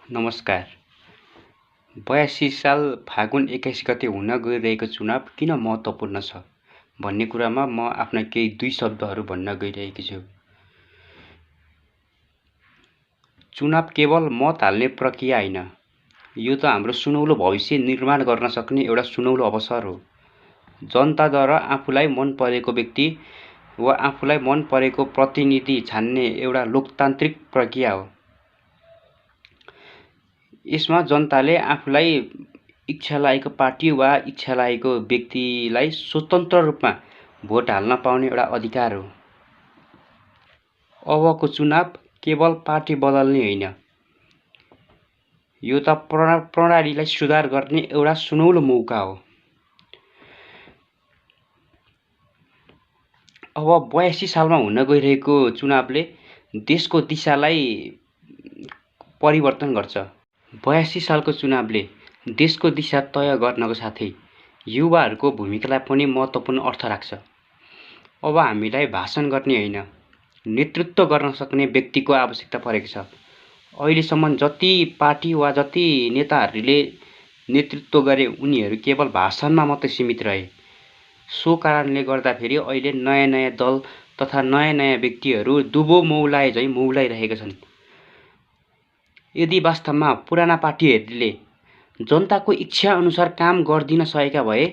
नमस्कार। 82 साल फागुन 21 गते हुन गइरहेको चुनाव किन महत्त्वपूर्ण छ भन्ने कुरामा म आफ्ना केही 2 शब्दहरू भन्न गइरहेको छु। चुनाव केवल मत हाल्ने प्रक्रिया होइन, यो त हाम्रो सुनौलो भविष्य निर्माण गर्न सक्ने एउटा सुनौलो अवसर हो। जनताद्वारा आफूलाई मन परेको व्यक्ति वा आफूलाई मन परेको प्रतिनिधि छान्ने एउटा लोकतान्त्रिक प्रक्रिया हो। यसमा जनताले आफूलाई इच्छा लागेको पार्टी वा इच्छा लागेको व्यक्तिलाई स्वतन्त्र रूपमा भोट हाल्न पाउने एउटा अधिकार हो। अबको चुनाव केवल पार्टी बदल्ने होइन, यो त प्रणालीलाई सुधार गर्ने एउटा सुनौलो मौका हो। अब 82 सालमा हुन गइरहेको चुनावले देशको दिशालाई परिवर्तन गर्छ। 82 सालको चुनावले देशको दिशा तय गर्नको साथै युवाहरूको भूमिकालाई पनि महत्त्वपूर्ण अर्थ राख्छ। अब हामीलाई भाषण गर्ने होइन, नेतृत्व गर्न सक्ने व्यक्तिको आवश्यकता परेको छ। अहिलेसम्म जति पार्टी वा जति नेताहरूले नेतृत्व गरे उनीहरू केवल भाषणमा मात्रै सीमित रहे। सो कारणले गर्दाखेरि अहिले नयाँ दल तथा नयाँ व्यक्तिहरू दुबो मौलाए झैँ मौलाइरहेका छन्। यदि वास्तवमा पुराना पार्टीहरूले जनताको इच्छा अनुसार काम गर्दिन सकेका भए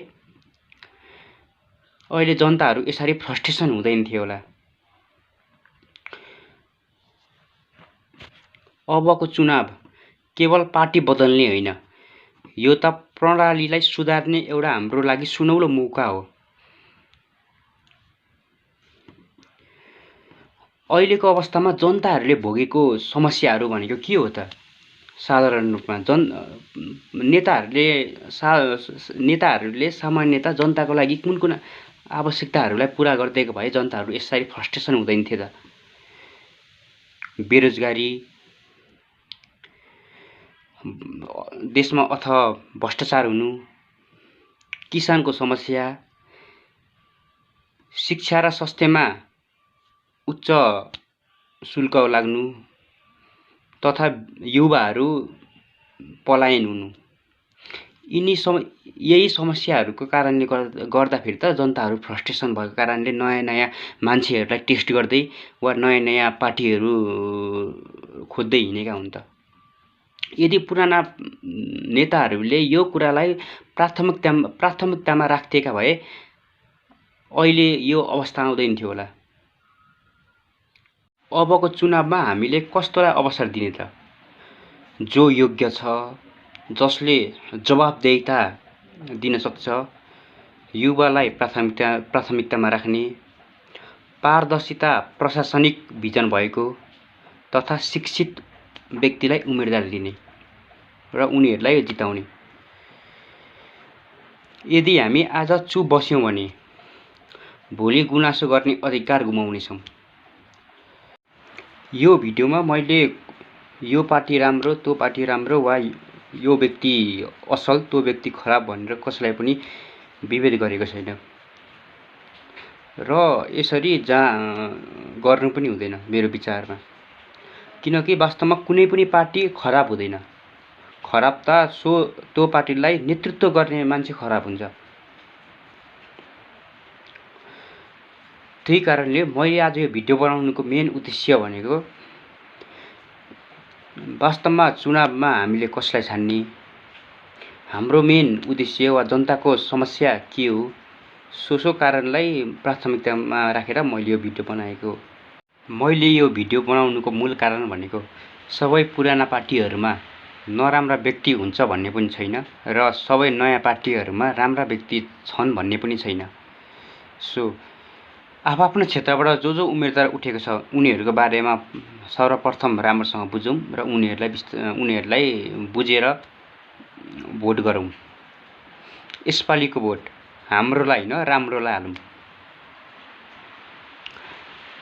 अहिले जनताहरू यसरी फ्रस्ट्रेसन हुँदैन थियो होला। अबको चुनाव केवल पार्टी बदल्ने होइन, यो त प्रणालीलाई सुधार्ने एउटा हाम्रो लागि सुनौलो मौका हो। अहिलेको अवस्थामा जनताहरूले भोगेको समस्याहरू भनेको के हो त? साधारण रूपमा नेताहरूले सामान्यतः जनताको लागि कुन आवश्यकताहरूलाई पूरा गरिदिएको भए जनताहरू यसरी फ्रस्ट्रेसन हुँदैन थियो त? बेरोजगारी, देशमा अथवा भ्रष्टाचार हुनु, किसानको समस्या, शिक्षा र स्वास्थ्यमा उच्च शुल्क लाग्नु तथा युवाहरू पलायन हुनु, यही समस्याहरूको कारणले गर्दाखेरि त जनताहरू फ्रस्ट्रेसन भएको कारणले नयाँ मान्छेहरूलाई टेस्ट गर्दै वा नयाँ पार्टीहरू खोज्दै हिँडेका हुन् त। यदि पुराना नेताहरूले यो कुरालाई प्राथमिकतामा राखेका भए अहिले यो अवस्था आउँदैन थियो होला। अबको चुनावमा हामीले कस्तोलाई अवसर दिने त? जो योग्य छ, जसले जवाफदेहिता दिन सक्छ, युवालाई प्राथमिकतामा राख्ने, पारदर्शिता प्रशासनिक भिजन भएको तथा शिक्षित व्यक्तिलाई उम्मेदवारी दिने र उनीहरूलाई जिताउने। यदि हामी आज चुप बस्यौँ भने भोलि गुनासो गर्ने अधिकार गुमाउनेछौँ। यो भिडियोमा मैले यो पार्टी राम्रो, त्यो पार्टी राम्रो वा यो व्यक्ति असल, त्यो व्यक्ति खराब भनेर कसैलाई पनि विभेद गरेको छैन र यसरी गर्नु पनि हुँदैन मेरो विचारमा। किनकि वास्तवमा कुनै पनि पार्टी खराब हुँदैन। खराब त त्यो पार्टीलाई नेतृत्व गर्ने मान्छे खराब हुन्छ। त्यही कारणले मैले आज यो भिडियो बनाउनुको मेन उद्देश्य भनेको वास्तवमा चुनावमा हामीले कसलाई छान्ने, हाम्रो मेन उद्देश्य वा जनताको समस्या के हो, सो कारणलाई प्राथमिकतामा राखेर मैले यो भिडियो बनाएको। मैले यो भिडियो बनाउनुको मूल कारण भनेको सबै पुराना पार्टीहरूमा नराम्रा व्यक्ति हुन्छ भन्ने पनि छैन र सबै नयाँ पार्टीहरूमा राम्रा व्यक्ति छन् भन्ने पनि छैन। सो आफ्नो क्षेत्रबाट जो उम्मेदवार उठेको छ उनीहरूको बारेमा सर्वप्रथम राम्रोसँग बुझौँ र उनीहरूलाई बुझेर भोट गरौँ। यसपालिको भोट हाम्रोलाई होइन, राम्रोलाई हालौँ।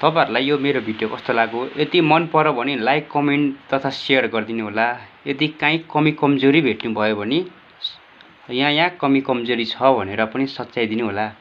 तपाईहरुलाई यो मेरो भिडियो कस्तो लाग्यो? यदि मन पर्यो भने लाइक, कमेन्ट तथा शेयर गरिदिनु होला। यदि काहीँ कमी कमजोरी भेट्नु भयो भने यहाँ कमी कमजोरी छ भनेर पनि सच्याइदिनु होला।